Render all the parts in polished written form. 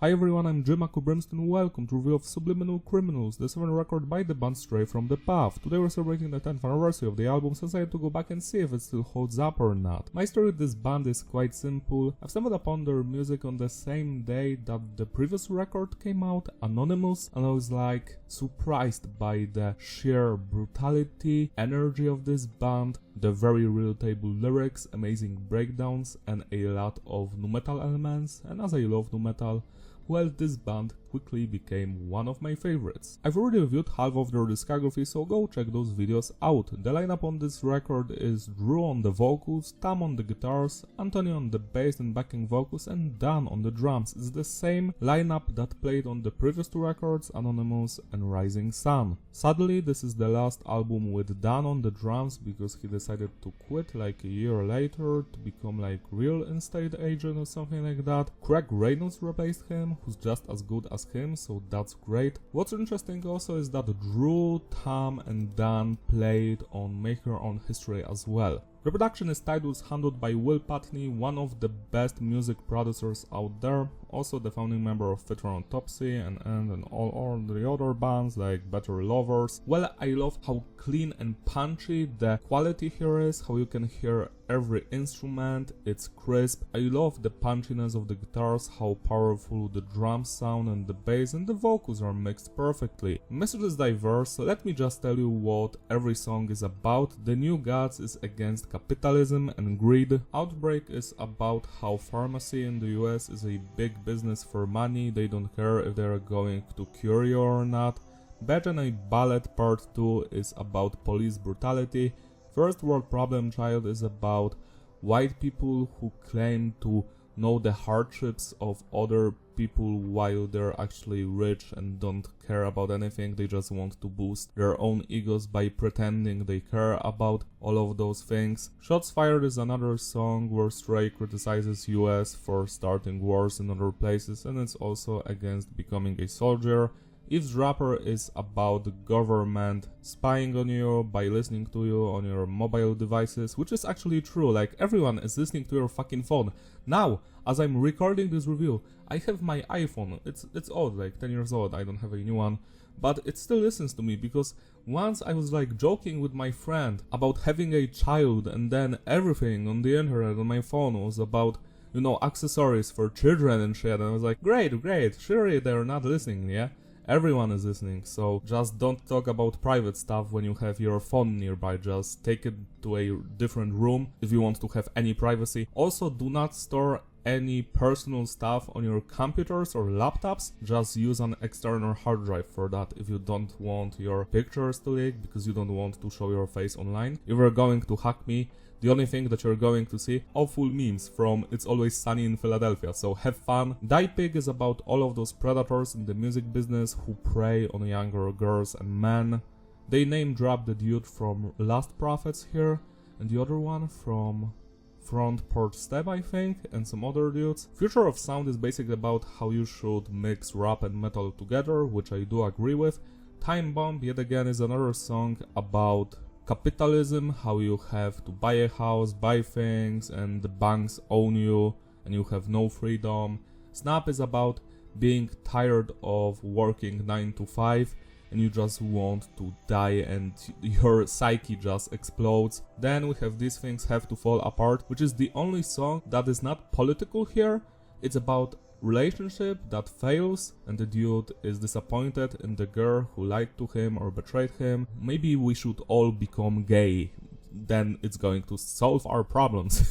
Hi everyone, I'm Jimaku Brimstone, welcome to review of Subliminal Criminals, the 7th record by the band Stray from the Path. Today we're celebrating the 10th anniversary of the album, since I had to go back and see if it still holds up or not. My story with this band is quite simple. I've stumbled upon their music on the same day that the previous record came out, Anonymous, and I was like surprised by the sheer brutality, energy of this band, the very relatable lyrics, amazing breakdowns, and a lot of nu metal elements, and as I love nu metal, well, this band quickly became one of my favorites. I've already reviewed half of their discography, so go check those videos out. The lineup on this record is Drew on the vocals, Tam on the guitars, Anthony on the bass and backing vocals, and Dan on the drums. It's the same lineup that played on the previous two records, Anonymous and Rising Sun. Sadly, this is the last album with Dan on the drums because he decided to quit like a year later to become like real estate agent or something like that. Craig Reynolds replaced him, who's just as good as him, so that's great. What's interesting also is that Drew, Tam and Dan played on Make Your Own History as well. The production is titled handled by Will Putney, one of the best music producers out there, also the founding member of Feature on Topsy and all the other bands like Better Lovers. Well, I love how clean and punchy the quality here is, how you can hear every instrument, it's crisp. I love the punchiness of the guitars, how powerful the drums sound and the bass and the vocals are mixed perfectly. The message is diverse, so let me just tell you what every song is about. The New Gods is against capitalism and greed. Outbreak is about how pharmacy in the US is a big business for money, they don't care if they're going to cure you or not. Bad and a Ballet Part 2 is about police brutality. First World Problem Child is about white people who claim to know the hardships of other people while they're actually rich and don't care about anything. They just want to boost their own egos by pretending they care about all of those things. Shots Fired is another song where Stray criticizes US for starting wars in other places, and it's also against becoming a soldier. Eavesdropper is about the government spying on you by listening to you on your mobile devices, which is actually true, like everyone is listening to your fucking phone. Now, as I'm recording this review, I have my iPhone, it's old, like 10 years old, I don't have a new one, but it still listens to me because once I was like joking with my friend about having a child and then everything on the internet on my phone was about, you know, accessories for children and shit, and I was like, great, surely they're not listening, yeah? Everyone is listening, so just don't talk about private stuff when you have your phone nearby, just take it to a different room if you want to have any privacy. Also, do not store any personal stuff on your computers or laptops, just use an external hard drive for that if you don't want your pictures to leak because you don't want to show your face online. If you're going to hack me, the only thing that you're going to see, awful memes from It's Always Sunny in Philadelphia, so have fun. Die Pig is about all of those predators in the music business who prey on younger girls and men. They name drop the dude from Last Prophets here, and the other one from Front Porch Step, I think, and some other dudes. Future of Sound is basically about how you should mix rap and metal together, which I do agree with. Time Bomb, yet again, is another song about capitalism, how you have to buy a house, buy things, and the banks own you, and you have no freedom. Snap is about being tired of working 9 to 5, and you just want to die and your psyche just explodes. Then we have These Things Have to Fall Apart, which is the only song that is not political here. It's about relationship that fails and the dude is disappointed in the girl who lied to him or betrayed him. Maybe we should all become gay, then it's going to solve our problems.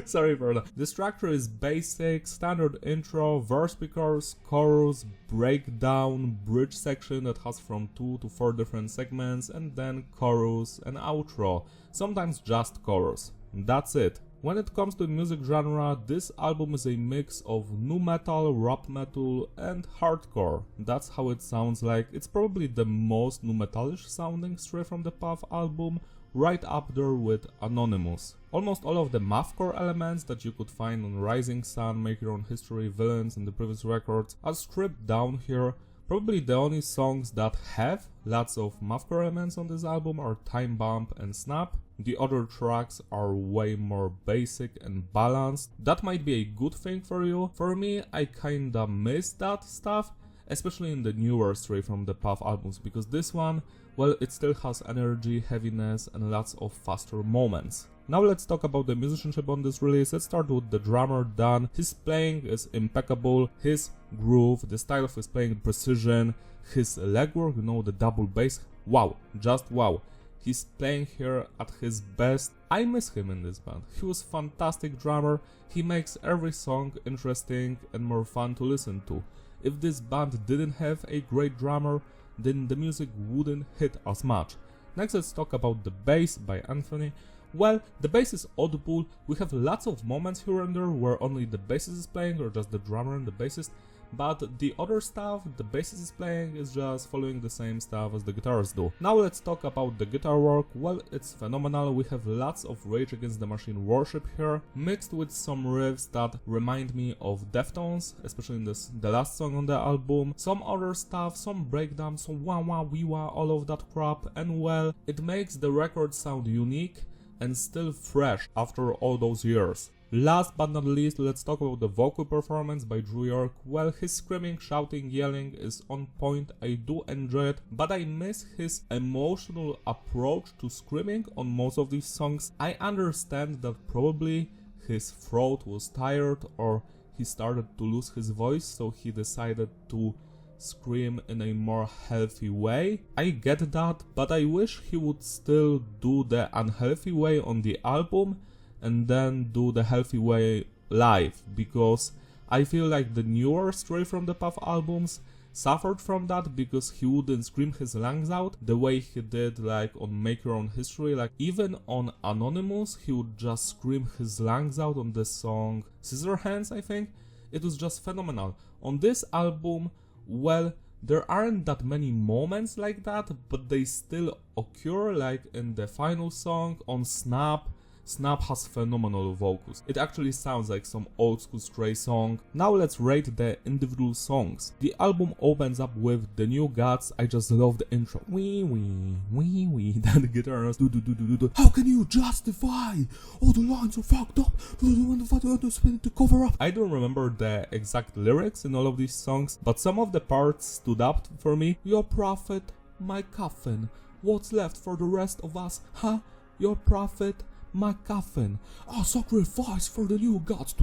Sorry for that. The structure is basic, standard intro, verse pre-chorus, chorus, breakdown, bridge section that has from 2 to 4 different segments, and then chorus and outro, sometimes just chorus. That's it. When it comes to music genre, this album is a mix of nu metal, rap metal, and hardcore. That's how it sounds like. It's probably the most nu metalish sounding Stray from the Path album, right up there with Anonymous. Almost all of the mathcore elements that you could find on Rising Sun, Make Your Own History, Villains, and the previous records are stripped down here. Probably the only songs that have lots of mathcore elements on this album are Time Bomb and Snap. The other tracks are way more basic and balanced. That might be a good thing for you. For me, I kinda miss that stuff, especially in the newer Stray from the Path albums, because this one, well, it still has energy, heaviness and lots of faster moments. Now let's talk about the musicianship on this release. Let's start with the drummer Dan. His playing is impeccable, his groove, the style of his playing, precision, his legwork, you know, the double bass, wow, just wow. He's playing here at his best. I miss him in this band. He was fantastic drummer, he makes every song interesting and more fun to listen to. If this band didn't have a great drummer, then the music wouldn't hit as much. Next, let's talk about the bass by Anthony. Well, the bass is audible. We have lots of moments here and there where only the bassist is playing or just the drummer and the bassist, but the other stuff the bassist is playing is just following the same stuff as the guitars do. Now let's talk about the guitar work. Well, it's phenomenal. We have lots of Rage Against the Machine worship here, mixed with some riffs that remind me of Deftones, especially in the last song on the album. Some other stuff, some breakdowns, some wah wah wee wah, all of that crap, and well, it makes the record sound unique and still fresh after all those years. Last but not least, let's talk about the vocal performance by Drew York. Well, his screaming, shouting, yelling is on point, I do enjoy it, but I miss his emotional approach to screaming on most of these songs. I understand that probably his throat was tired or he started to lose his voice, so he decided to scream in a more healthy way. I get that, but I wish he would still do the unhealthy way on the album and then do the healthy way live, because I feel like the newer Stray from the Path albums suffered from that because he wouldn't scream his lungs out the way he did like on Make Your Own History. Like even on Anonymous he would just scream his lungs out on the song Scissorhands, I think. It was just phenomenal. On this album, well, there aren't that many moments like that, but they still occur, like in the final song on Snap. Snap has phenomenal vocals. It actually sounds like some old school Stray song. Now let's rate the individual songs. The album opens up with The New Gods. I just love the intro. Wee wee, wee wee. Then the guitarist do do do do do. How can you justify? All the lines are fucked up. To cover up. I don't remember the exact lyrics in all of these songs, but some of the parts stood up for me. Your prophet, my coffin. What's left for the rest of us, huh? Your prophet, my coffin, a sacrifice for the new gods.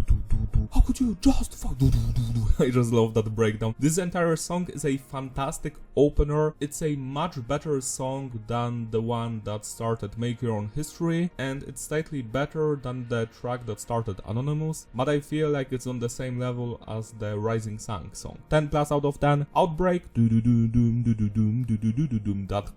How could you justify? I just love that breakdown. This entire song is a fantastic opener. It's a much better song than the one that started Make Your Own History, and it's slightly better than the track that started Anonymous, but I feel like it's on the same level as the Rising Sun song. 10 plus out of 10. Outbreak, that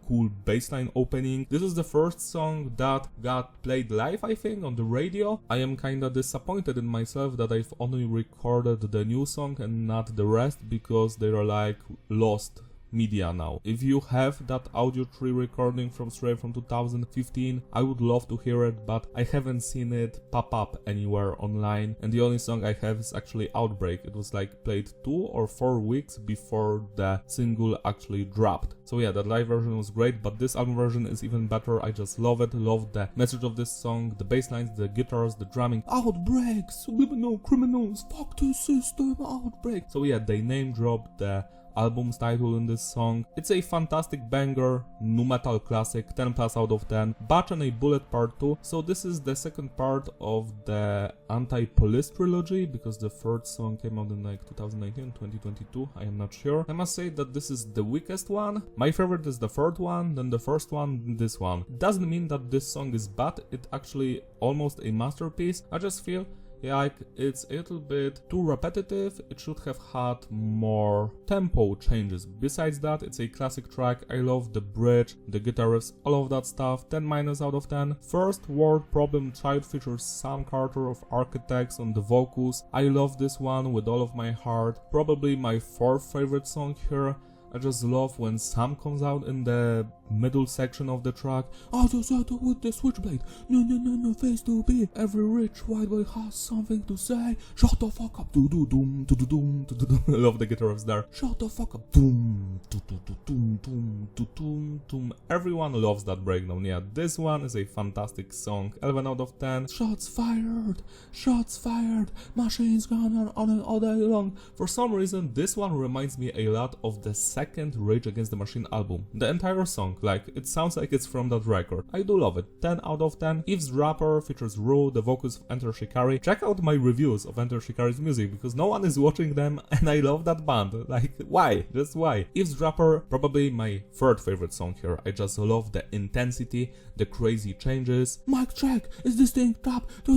cool bassline opening. This is the first song that got played live, I think, on the radio. I am kinda disappointed in myself that I've only recorded the new song and not the rest, because they are like lost media now. If you have that audio tree recording from Stray from 2015, I would love to hear it, but I haven't seen it pop up anywhere online, and the only song I have is actually Outbreak. It was like played 2 or 4 weeks before the single actually dropped. So yeah, that live version was great, but this album version is even better. I just love it, love the message of this song, the bass lines, the guitars, the drumming. Outbreak, Subliminal, criminals, fuck the system, Outbreak. So yeah, they name dropped the album's title in this song. It's a fantastic banger, nu metal classic, 10 plus out of 10. Batch and a Bullet Part 2. So this is the second part of the Anti-Police trilogy, because the third song came out in like 2019, 2022, I am not sure. I must say that this is the weakest one. My favorite is the third one, then the first one, this one. Doesn't mean that this song is bad, it's actually almost a masterpiece. I just feel like it's a little bit too repetitive. It should have had more tempo changes. Besides that, it's a classic track. I love the bridge, the guitar riffs, all of that stuff. 10 minus out of 10. First World Problem Child features Sam Carter of Architects on the vocals. I love this one with all of my heart. Probably my fourth favorite song here. I just love when Sam comes out in the middle section of the track. I just settle with the switchblade. No, face to be. Every rich white boy has something to say. Shut the fuck up. Do do doom, do do doom, do do doom. I love the guitar riffs there. Shut the fuck up. Doom, do do do doom, doom, do doom, doom. Everyone loves that breakdown. Yeah, this one is a fantastic song. 11 out of 10. Shots fired. Shots fired. Machines gun on all day long. For some reason, this one reminds me a lot of the second Rage Against the Machine album. The entire song, like, it sounds like it's from that record. I do love it. 10 out of 10. Eavesdropper features Rue, the vocals of Enter Shikari. Check out my reviews of Enter Shikari's music because no one is watching them and I love that band. Like, why? Just why? Eavesdropper, probably my third favorite song here. I just love the intensity, the crazy changes. Mic check, is this thing top? Do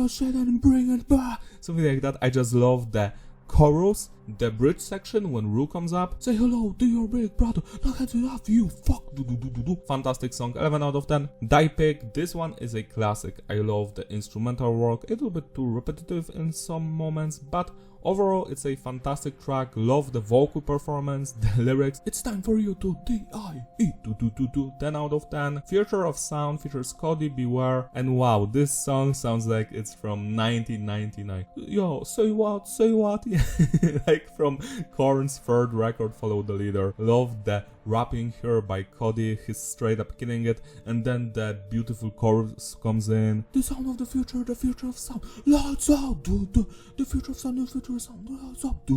shit and bring it back. Something like that. I just love the chorus, the bridge section when Rue comes up. Say hello to your big brother. Not at enough, you fuck. Fantastic song. 11 out of 10. Die Pig. This one is a classic. I love the instrumental work. A little bit too repetitive in some moments, but overall, it's a fantastic track. Love the vocal performance, the lyrics. It's time for you to D-I-E. 10 out of 10. Future of Sound features Cody Beware. And wow, this song sounds like it's from 1999. Yo, say what? Say what? Yeah. Like from Korn's third record, Follow the Leader. Love the rapping here by Cody. He's straight up killing it. And then that beautiful chorus comes in. The sound of the future of sound. Lights out. The future of sound, the future of sound. Lights up.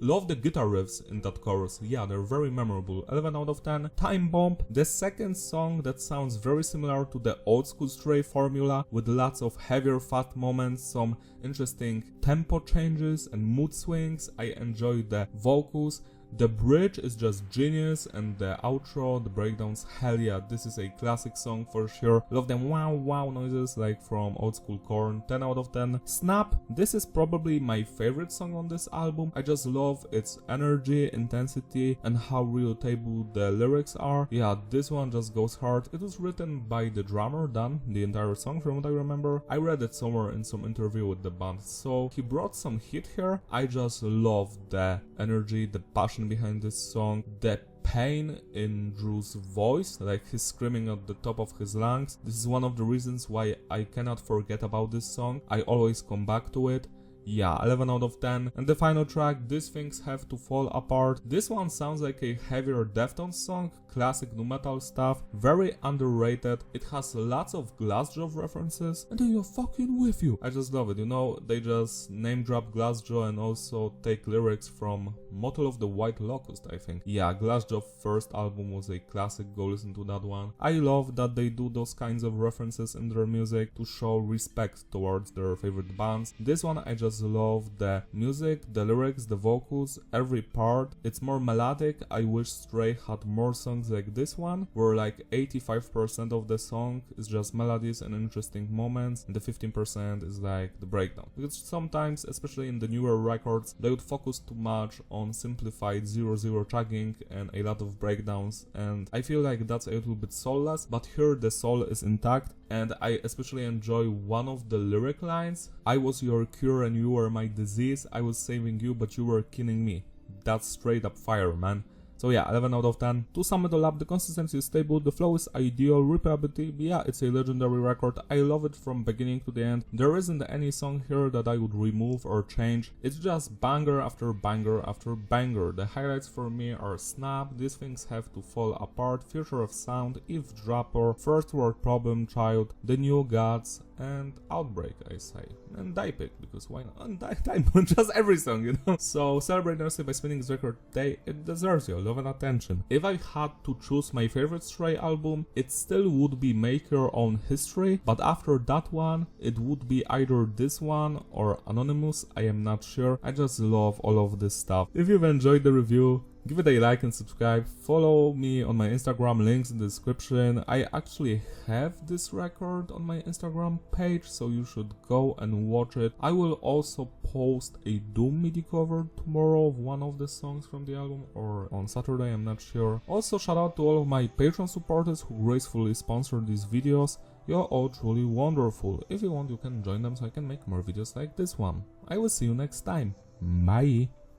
Love the guitar riffs in that chorus. Yeah, they're very memorable. 11 out of 10. Time Bomb. The second song that sounds very similar to the old school Stray formula with lots of heavier fat moments, some interesting tempo changes and mood swings. I enjoy the vocals. The bridge is just genius and the outro, the breakdowns, hell yeah, this is a classic song for sure. Love them wow noises like from old school Korn. 10 out of 10. Snap, this is probably my favorite song on this album. I just love its energy, intensity and how relatable the lyrics are. Yeah, this one just goes hard. It was written by the drummer Dan, the entire song from what I remember. I read it somewhere in some interview with the band, so he brought some heat here. I just love the energy, the passion behind this song, the pain in Drew's voice, like he's screaming at the top of his lungs. This is one of the reasons why I cannot forget about this song. I always come back to it. Yeah, 11 out of 10. And the final track, These Things Have to Fall Apart. This one sounds like a heavier Deftones song, classic nu metal stuff, very underrated. It has lots of Glassjaw references, and then you're fucking with you. I just love it, you know, they just name drop Glassjaw and also take lyrics from Motel of the White Locust, I think. Yeah, Glassjaw's first album was a classic, go listen to that one. I love that they do those kinds of references in their music to show respect towards their favorite bands. This one I just love the music, the lyrics, the vocals, every part. It's more melodic. I wish Stray had more songs like this one, where like 85% of the song is just melodies and interesting moments, and the 15% is like the breakdown. Because sometimes, especially in the newer records, they would focus too much on simplified 0-0 chugging and a lot of breakdowns, and I feel like that's a little bit soulless, but here the soul is intact. And I especially enjoy one of the lyric lines. I was your cure and you were my disease. I was saving you but you were killing me. That's straight up fire, man. So yeah, 11 out of 10. To sum it all up, the consistency is stable, the flow is ideal, replayability, yeah, it's a legendary record. I love it from beginning to the end. There isn't any song here that I would remove or change. It's just banger after banger after banger. The highlights for me are Snap, These Things Have to Fall Apart, Future of Sound, Eavesdropper, First World Problem Child, The New Gods, and Outbreak, I say. And Die Pig, because why not? And Die just every song, you know? So celebrate Nurse by spinning this record today. It deserves your love and attention. If I had to choose my favorite Stray album, it still would be Make Your Own History, but after that one, it would be either this one or Anonymous, I am not sure. I just love all of this stuff. If you've enjoyed the review, give it a like and subscribe. Follow me on my Instagram, links in the description. I actually have this record on my Instagram page, so you should go and watch it. I will also post a Doom MIDI cover tomorrow of one of the songs from the album, or on Saturday, I'm not sure. Also, shout out to all of my Patreon supporters who gracefully sponsor these videos. You're all truly wonderful. If you want, you can join them so I can make more videos like this one. I will see you next time. Bye!